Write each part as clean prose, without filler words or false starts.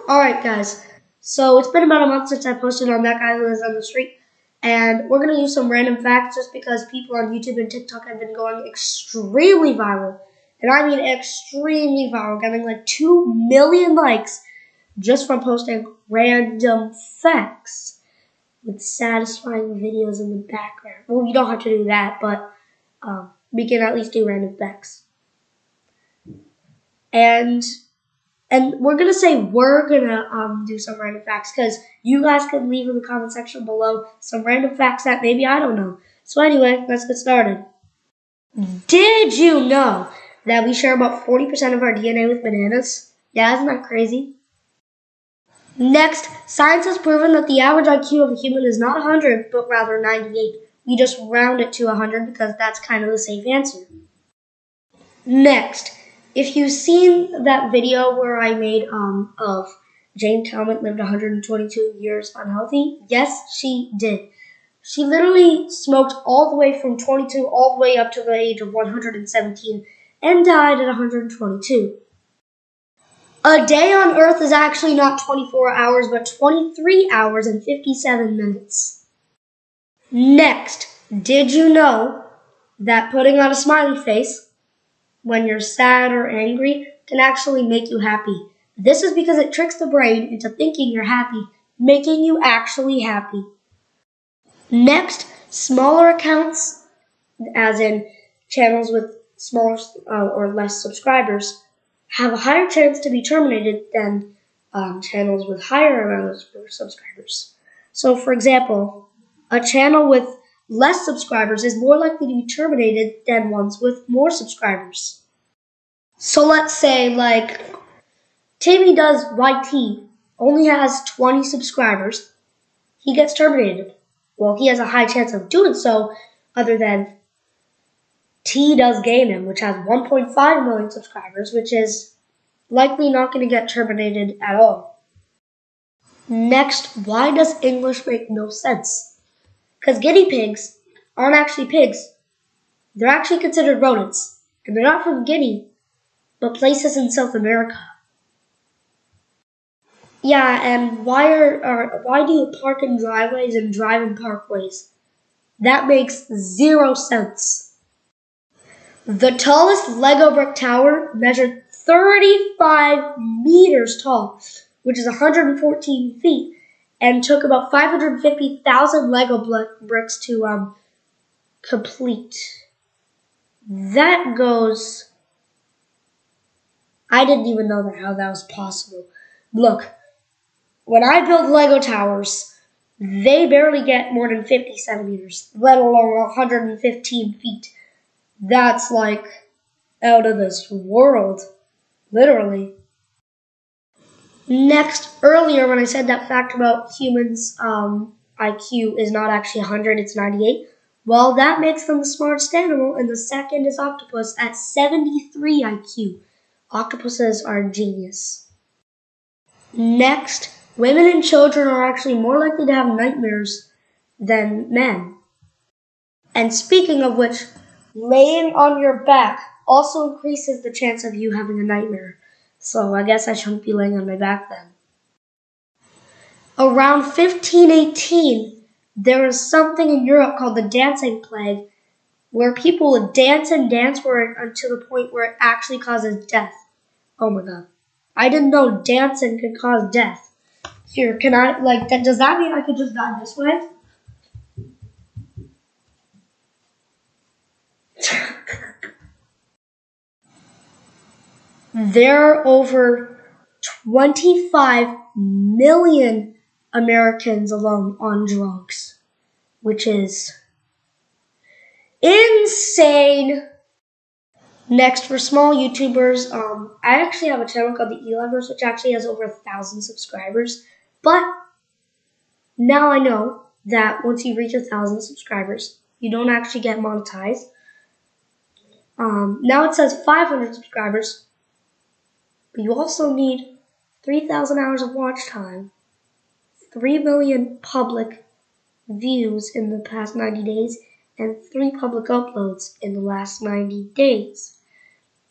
Alright guys, so it's been about a month since I posted on That Guy Who Lives on the Street, and we're going to use some random facts just because people on YouTube and TikTok have been going extremely viral. And I mean extremely viral, getting like 2 million likes just from posting random facts with satisfying videos in the background. Well, you don't have to do that, but we can at least do random facts. And we're going to say we're going to do some random facts because you guys can leave in the comment section below some random facts that maybe I don't know. So anyway, let's get started. Did you know that we share about 40% of our DNA with bananas? Yeah, isn't that crazy? Next, science has proven that the average IQ of a human is not 100, but rather 98. We just round it to 100 because that's kind of the safe answer. Next, if you've seen that video where I made of Jane Talmadge lived 122 years unhealthy, yes, she did. She literally smoked all the way from 22 all the way up to the age of 117 and died at 122. A day on Earth is actually not 24 hours, but 23 hours and 57 minutes. Next, did you know that putting on a smiley face when you're sad or angry can actually make you happy? This is because it tricks the brain into thinking you're happy, making you actually happy. Next, smaller accounts, as in channels with smaller or less subscribers, have a higher chance to be terminated than channels with higher amounts of subscribers. So, for example, a channel with less subscribers is more likely to be terminated than ones with more subscribers. So let's say, like, Timmy Does YT only has 20 subscribers. He gets terminated. Well, he has a high chance of doing so other than T Does Gaming, which has 1.5 million subscribers, which is likely not going to get terminated at all. Next, why does English make no sense? Because guinea pigs aren't actually pigs. They're actually considered rodents. And they're not from Guinea, but places in South America. Yeah, and why do you park in driveways and drive in parkways? That makes zero sense. The tallest Lego brick tower measured 35 meters tall, which is 114 feet, and took about 550,000 Lego bricks to complete. That goes... I didn't even know how that was possible. Look, when I build Lego towers, they barely get more than 50 centimeters, let alone 115 feet. That's like out of this world, literally. Next, earlier when I said that fact about humans' IQ is not actually 100, it's 98, well, that makes them the smartest animal, and the second is octopus at 73 IQ. Octopuses are genius. Next, women and children are actually more likely to have nightmares than men. And speaking of which, laying on your back also increases the chance of you having a nightmare. So I guess I shouldn't be laying on my back then. Around 1518, there was something in Europe called the dancing plague, where people would dance and dance to the point where it actually causes death. Oh my god. I didn't know dancing could cause death. Here, can I, does that mean I could just die this way? There are over 25 million Americans alone on drugs, which is insane. Next, for small YouTubers, I actually have a channel called The E-Lovers, which actually has over 1,000 subscribers. But now I know that once you reach 1,000 subscribers, you don't actually get monetized. Now it says 500 subscribers, but you also need 3,000 hours of watch time, 3 million public views in the past 90 days, and 3 public uploads in the last 90 days.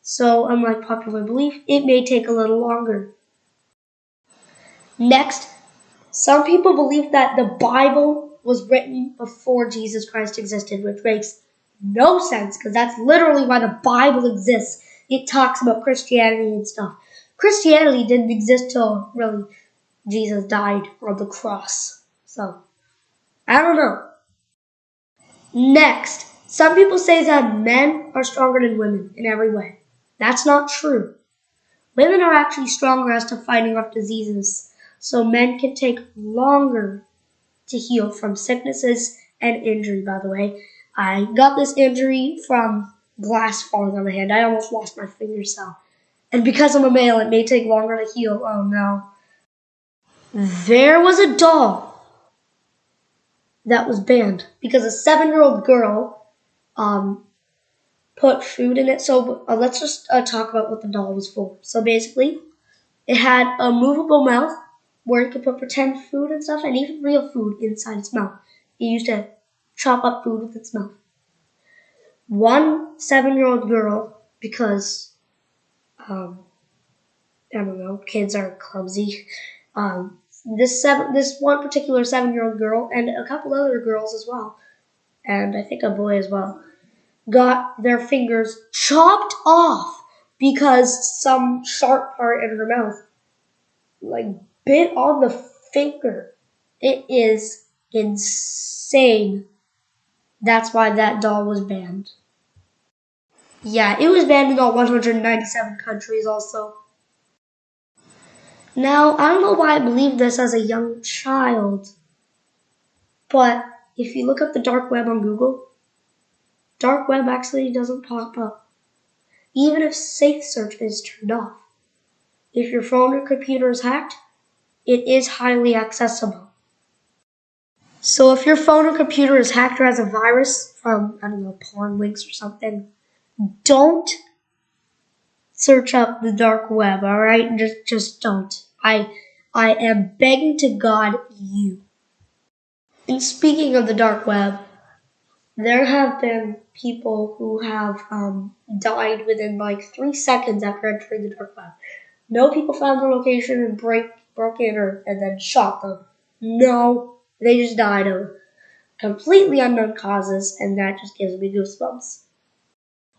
So, unlike popular belief, it may take a little longer. Next, some people believe that the Bible was written before Jesus Christ existed, which makes no sense because that's literally why the Bible exists. It talks about Christianity and stuff. Christianity didn't exist till really Jesus died on the cross. So, I don't know. Next, some people say that men are stronger than women in every way. That's not true. Women are actually stronger as to fighting off diseases, so men can take longer to heal from sicknesses and injury, by the way. I got this injury from glass falling on my hand. I almost lost my finger cell. And because I'm a male, it may take longer to heal. Oh no. There was a doll that was banned because a 7-year-old girl put food in it. So let's just talk about what the doll was for. So basically, it had a movable mouth where it could put pretend food and stuff and even real food inside its mouth. It used to chop up food with its mouth. One 7-year-old girl, because, I don't know, kids are clumsy. This one particular 7-year-old girl and a couple other girls as well, and I think a boy as well, got their fingers chopped off because some sharp part in her mouth bit on the finger. It is insane. That's why that doll was banned. Yeah, it was banned in all 197 countries also. Now, I don't know why I believed this as a young child, but if you look up the dark web on Google, dark web actually doesn't pop up, even if safe search is turned off. If your phone or computer is hacked, it is highly accessible. So if your phone or computer is hacked or has a virus from, I don't know, porn links or something, don't search up the dark web, alright? Just don't. I am begging to God you. And speaking of the dark web, there have been people who have died within 3 seconds after entering the dark web. No people found their location and broke in and then shot them. No, they just died of completely unknown causes, and that just gives me goosebumps.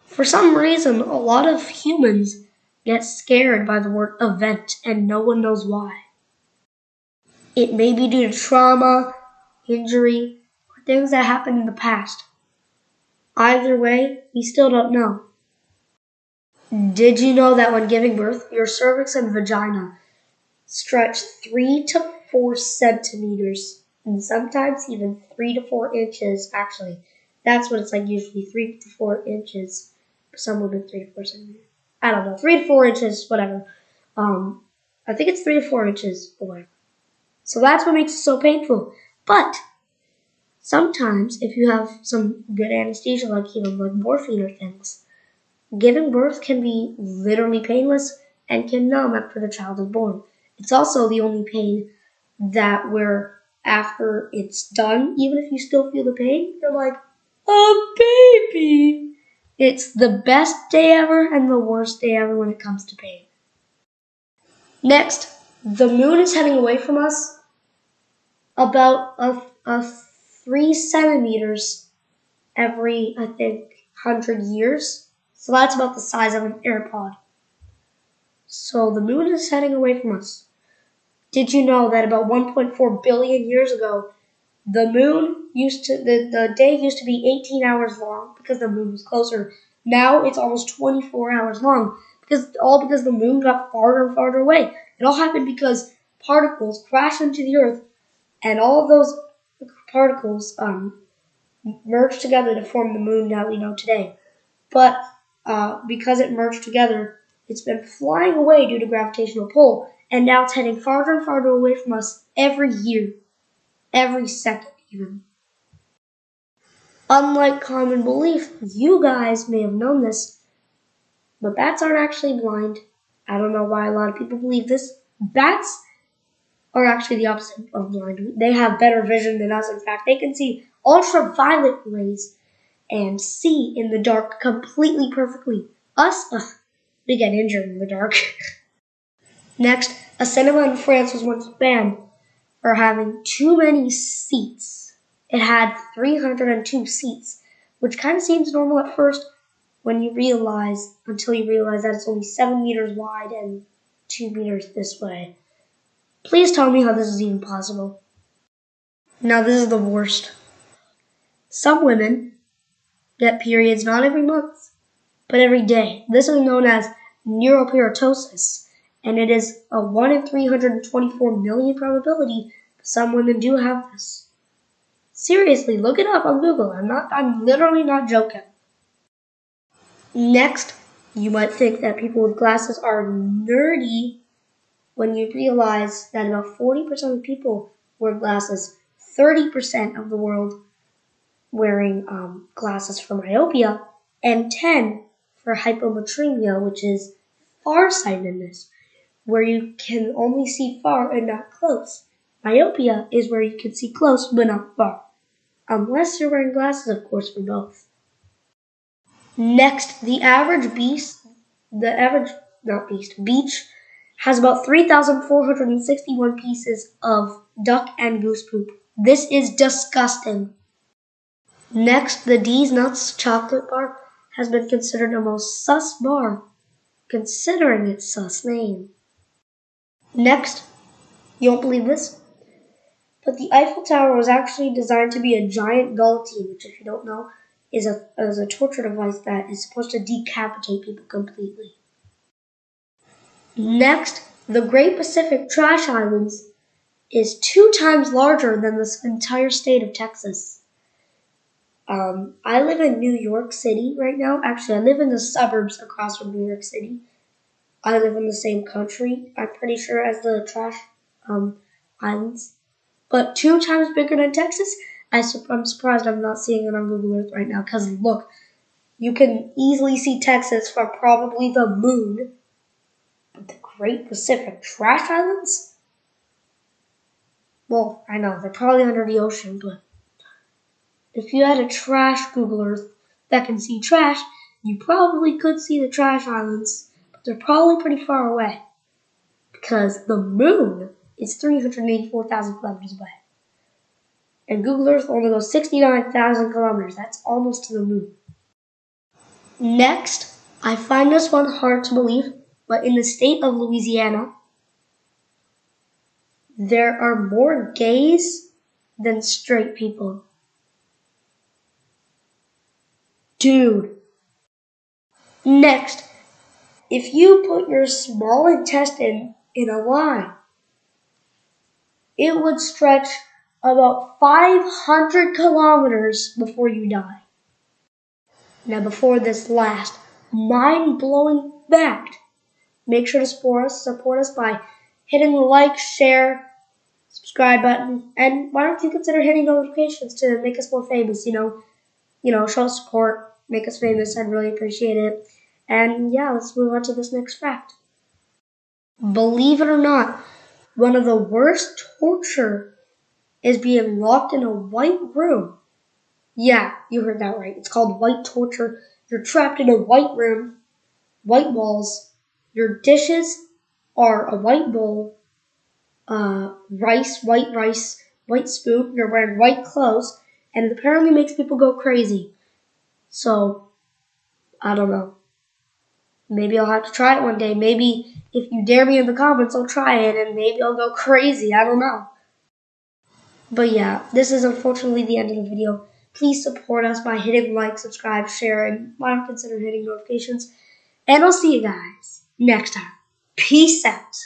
For some reason, a lot of humans get scared by the word event, and no one knows why. It may be due to trauma, injury, or things that happened in the past. Either way, we still don't know. Did you know that when giving birth, your cervix and vagina stretch 3 to 4 centimeters, and sometimes even 3 to 4 inches, actually. That's what it's like usually, 3 to 4 inches. Some women 3 to 4 centimeters. I don't know, 3 to 4 inches, whatever. I think it's 3 to 4 inches away. So that's what makes it so painful. But sometimes, if you have some good anesthesia, like morphine or things, giving birth can be literally painless and can numb after the child is born. It's also the only pain that where after it's done, even if you still feel the pain, you're like, oh baby. It's the best day ever and the worst day ever when it comes to pain. Next, the moon is heading away from us about a 3 centimeters every, I think, 100 years. So that's about the size of an AirPod. So the moon is heading away from us. Did you know that about 1.4 billion years ago, the day used to be 18 hours long because the moon was closer. Now it's almost 24 hours long because the moon got farther and farther away. It all happened because particles crashed into the earth and all of those particles merged together to form the moon that we know today. But because it merged together, it's been flying away due to gravitational pull, and now it's heading farther and farther away from us every year, every second even. Unlike common belief, you guys may have known this, but bats aren't actually blind. I don't know why a lot of people believe this. Bats are actually the opposite of blind. They have better vision than us. In fact, they can see ultraviolet rays and see in the dark completely perfectly. Us, we get injured in the dark. Next, A cinema in France was once banned for having too many seats. It had 302 seats, which kind of seems normal at first until you realize that it's only 7 meters wide and 2 meters this way. Please tell me how this is even possible. Now this is the worst. Some women get periods not every month, but every day. This is known as neuroperitosis, and it is a 1 in 324 million probability that some women do have this. Seriously, look it up on Google. I'm literally not joking. Next, you might think that people with glasses are nerdy when you realize that about 40% of people wear glasses, 30% of the world wearing glasses for myopia, and 10 for hypometremia, which is farsightedness, where you can only see far and not close. Myopia is where you can see close but not far, unless you're wearing glasses, of course, for both. Next, the average beach has about 3,461 pieces of duck and goose poop. This is disgusting. Next, the D's Nuts chocolate bar has been considered the most sus bar, considering its sus name. Next, you won't believe this, but the Eiffel Tower was actually designed to be a giant guillotine, which, if you don't know, is a torture device that is supposed to decapitate people completely. Next, the Great Pacific Trash Islands is 2 times larger than the entire state of Texas. I live in New York City right now. Actually, I live in the suburbs across from New York City. I live in the same country, I'm pretty sure, as the trash islands. But 2 times bigger than Texas? I'm surprised I'm not seeing it on Google Earth right now, because look, you can easily see Texas from probably the moon. But the Great Pacific Trash Islands? Well, I know, they're probably under the ocean, but if you had a trash Google Earth that can see trash, you probably could see the trash islands, but they're probably pretty far away, because the moon is 384,000 kilometers away. And Google Earth only goes 69,000 kilometers. That's almost to the moon. Next, I find this one hard to believe, but in the state of Louisiana, there are more gays than straight people. Dude. Next, if you put your small intestine in a line, it would stretch about 500 kilometers before you die. Now, before this last mind-blowing fact, make sure to support us by hitting the like, share, subscribe button, and why don't you consider hitting notifications to make us more famous? Show support, make us famous. I'd really appreciate it. And yeah, let's move on to this next fact. Believe it or not, one of the worst torture is being locked in a white room. Yeah, you heard that right. It's called white torture. You're trapped in a white room, white walls. Your dishes are a white bowl, white rice, white spoon. You're wearing white clothes, and it apparently makes people go crazy. So, I don't know. Maybe I'll have to try it one day. Maybe if you dare me in the comments, I'll try it, and maybe I'll go crazy. I don't know. But yeah, this is unfortunately the end of the video. Please support us by hitting like, subscribe, share, and why not consider hitting notifications. And I'll see you guys next time. Peace out.